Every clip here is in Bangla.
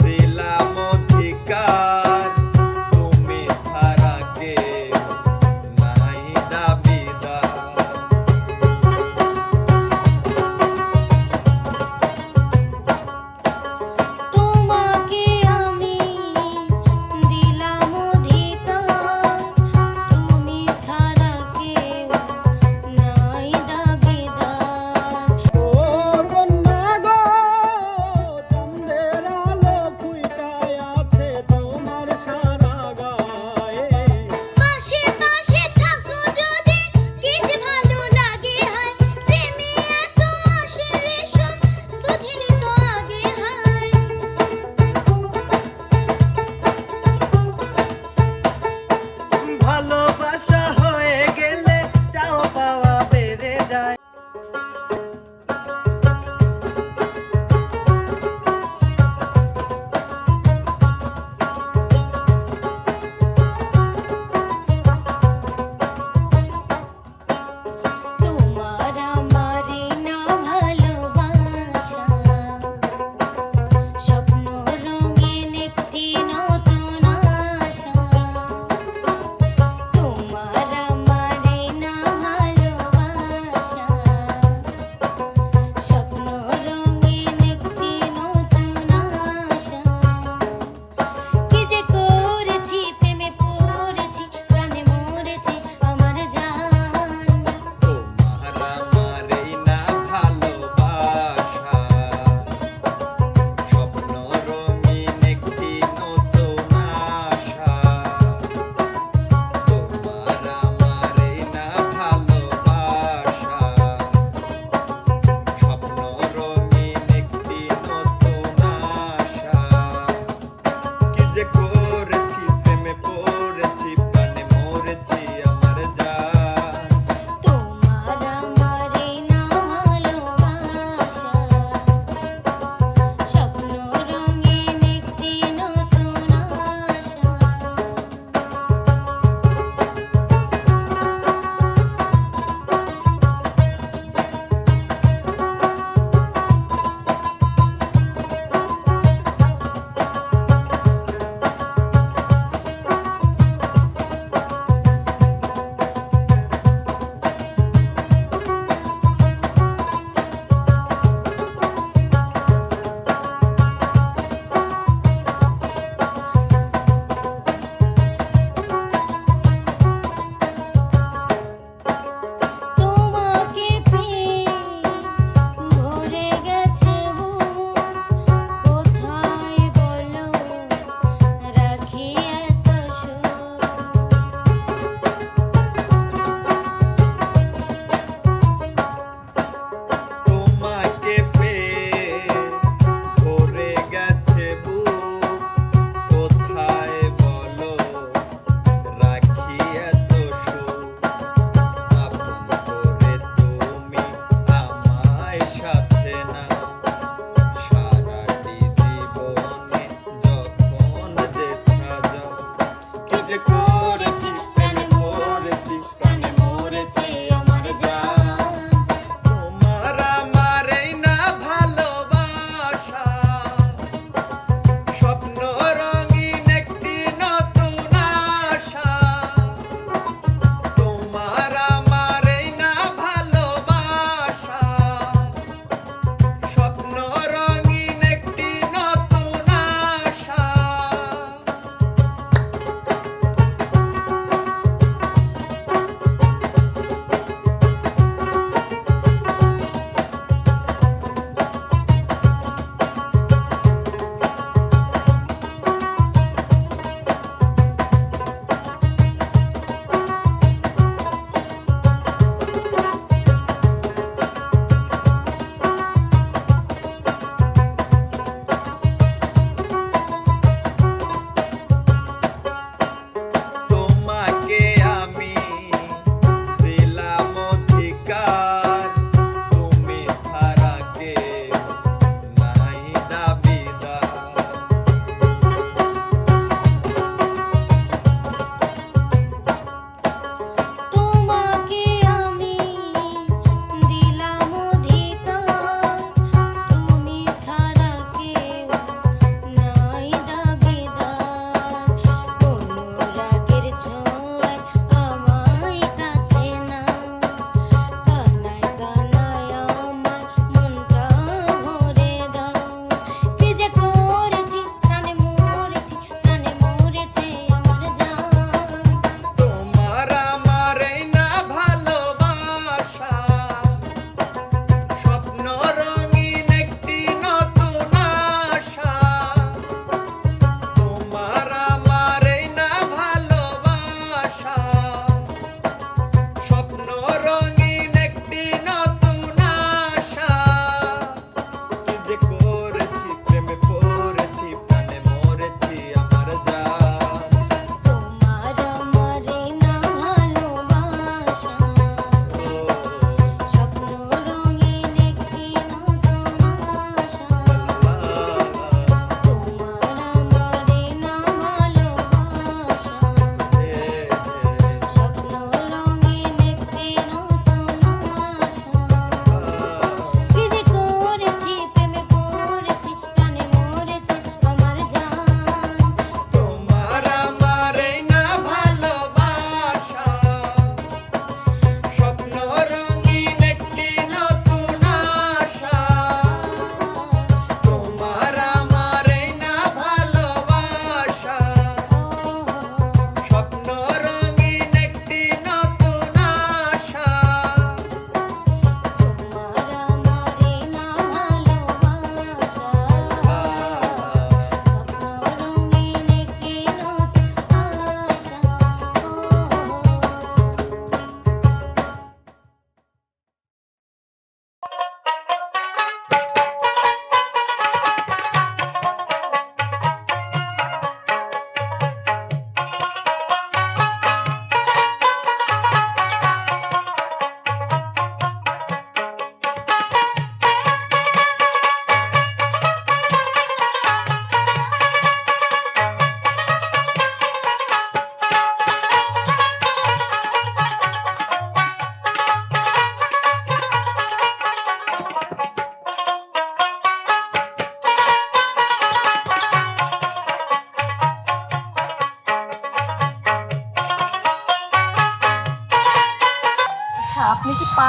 দিলাম অধিকার, তুমি ছাড়া কেউ নাই দাবিদার। তোমাকে আমি দিলাম অধিকার, তুমি ছাড়া কেউ নাই দাবিদার। ও কন্যা গো, চন্দ্রের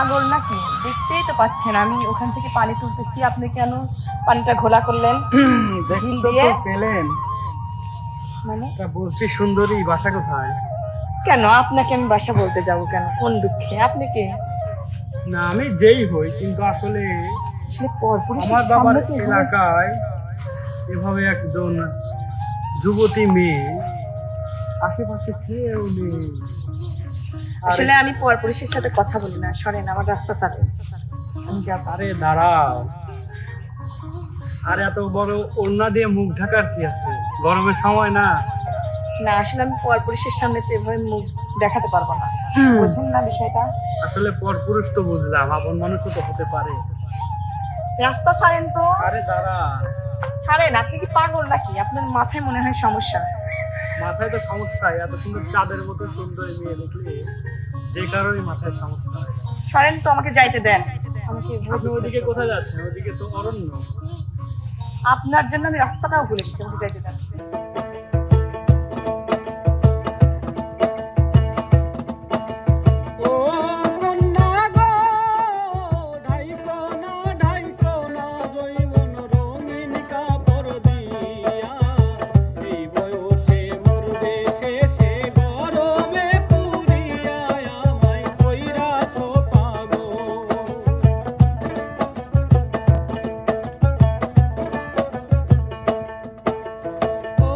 পাগল নাকি? দেখতেই তো পাচ্ছেন আমি ওখান থেকে পানি তুলতেছি, আপনি কেন পানিটা ঘোলা করলেন? দেখতে দিয়ে? তো পেলেন। মানে তা বলছি সুন্দরী, বাসা কোথায়? কেন আপনাকে আমি বাসা বলতে যাব কেন? কোন দুঃখে? আপনি কে? না আমি যেই হই, কিন্তু আসলে আসলে পরপুরুষের আমার বাবার সামনে তো এভাবে- এলাকায় এভাবে একজন যুবতী মেয়ে, আশেপাশে কেউ নেই। আসলে আমি পরপুরুষের সাথে কথা বলি না, সরেন আমার রাস্তা ছাড়েন, আমি যাবো। আরে দাঁড়াও, আর এত বড় ওড়না দিয়ে মুখ ঢাকার কি আছে? গরমের সময় না। না আসলে আমি পরপুরুষের সামনে তো এভাবে মুখ দেখাতে পারবো না, বুঝেন না বিষয়টা? আসলে পরপুরুষ তো বুঝলাম, আপন মানুষও তো হতে পারে। রাস্তা ছাড়েন তো, আরে দাঁড়া, ছাড়েন। আপনি কি পাগল নাকি? আপনার মাথায় মনে হয় সমস্যা। মাথায় তো সমস্যা, এত সুন্দর চাঁদের মতো সুন্দর মেয়ে দেখলে যে কারণে মাথায় সমস্যা হয়। সরেন তো, আমাকে যাইতে দেন। আমাকে এভাবে আপনি ওইদিকে কোথায় যাচ্ছেন? ওইদিকে তো অরণ্য। আপনার জন্য আমি রাস্তাটাও ভুলে গেছি, আমাকে যাইতে দেন। ও কন্যা গো, ঢাইকো না জৈবন রঙিন কাপড় দিয়া, এই বয়সে মরবে শেষে গরমে পুরিয়া, আমায় কইরাছ পাগল। ও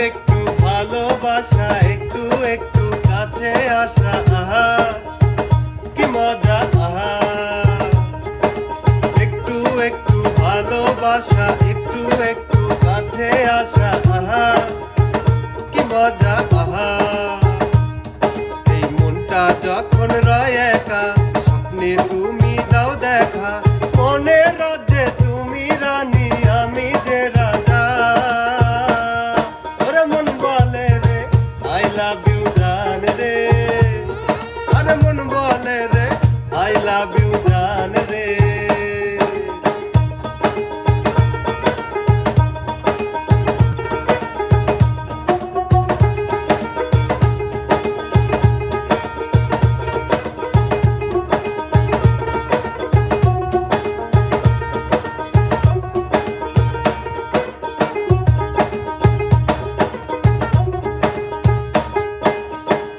একটু ভালোবাসা, একটু একটু কাছে আসা, আহা কি মজা, আহা একটু একটু ভালোবাসা, একটু একটু কাছে আসা, আহা কি মজা, আহা এই মনটা যখন রয় একা, স্বপ্নে তুমি দাও দেখা, মনের রাজ্যে তুমি রানী, আমি যে রাজা। ওরে মন বলে রে আই লাভ ইউ জান রে, আরে মন বলে রে আই লাভ ইউ জান রে।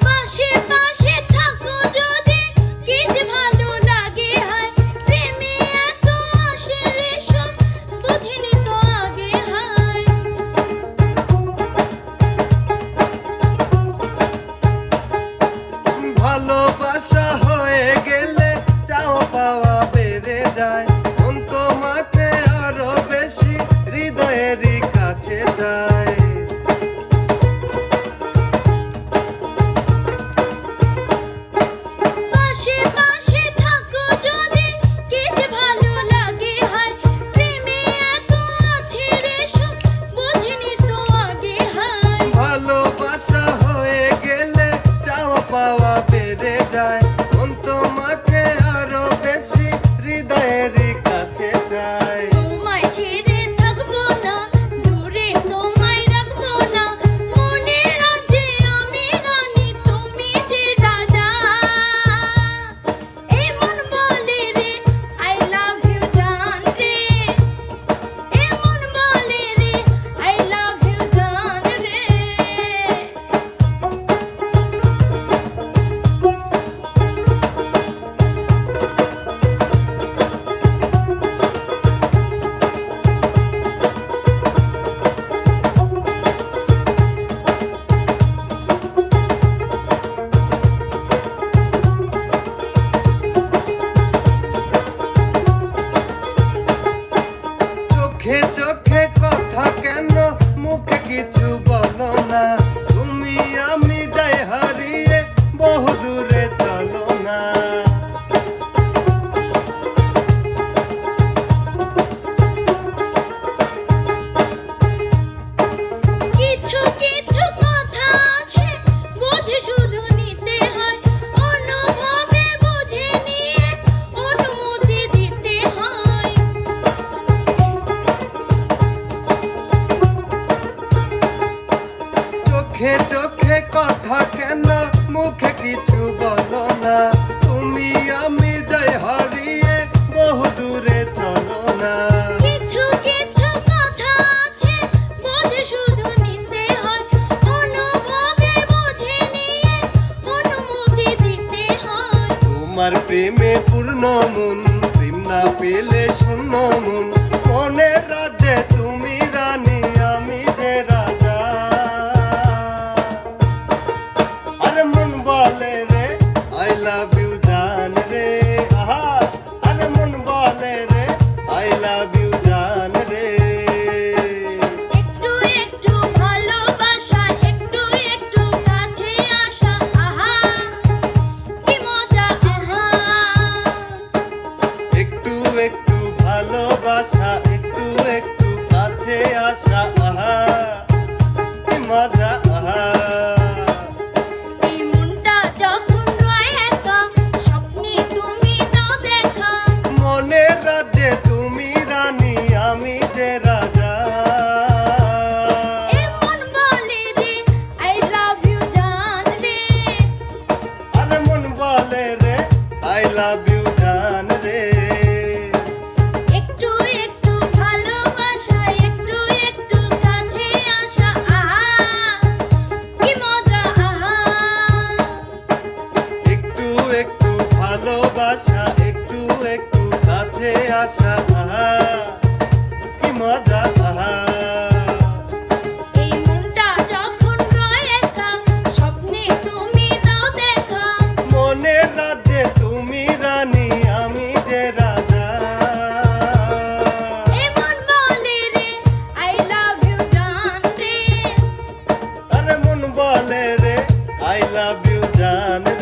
পাশে পাশে থাকো যদি কি যে ভালো লাগে হায়, প্রেমে এত আসে রেশম বুঝিনি তো আগে হায়। ভালোবাসা হয়ে গেলে চাও পাওয়া বেড়ে যায়, মন তোমাকে আরো বেশি হৃদয়েরই কাছে যায়। পাশে পাশে থাকো যদি কি যে ভালো লাগে হায়, প্রেমে এত আছে রেশম বুঝিনি তো আগে হায়। ভালোবাসা হয়ে গেলে চাও পাওয়া বেড়ে যায়, মন তোমাকে আরো বেশি হৃদয়েরই কাছে যায়। তোমায় ছেড়ে থাকবো না, দূরে তোমায় রাখবো না, মনে রাজ্যে আমি রানী, তুমি যে রাজা। এই মন বলে রে আই লাভ ইউ জান রে, এই মন বলে রে আই লাভ ইউ জান রে। চোখে চোখে কথা কেন, মুখে কিছু বলো না, তুমি আমি যাই হারিয়ে বহু দূরে চলো না। কিছু কিছু কথা আছে বুঝে শুধু নিতে হয়, অনুভবে বুঝে নিয়ে অনুমতি দিতে হয়। চোখে চোখে কথা কেন, মুখে কিছু বলো না, তুমি আমি যাই হারিয়ে বহু দূরে চলো না। কিছু কিছু কথা আছে বুঝে শুধু নিতে হয়, অনুভবে বুঝে নিয়ে অনুমতি দিতে হয়। তোমার প্রেমে পূর্ণ মন, প্রেম না পেলে শূন্য মন, মনের রাজ্যে তুমি রানী, আমি যে রাজা। আরে মন বলে রে আই লাভ ইউ জান রে, আহা আরে মন বলে রে আই লাভ ইউ জান রে। একটু একটু ভালোবাসা, একটু একটু কাছে আসা, আহা কি মজা, আহা একটু একটু ভালোবাসা, একটু একটু আই লাভ ইউ জান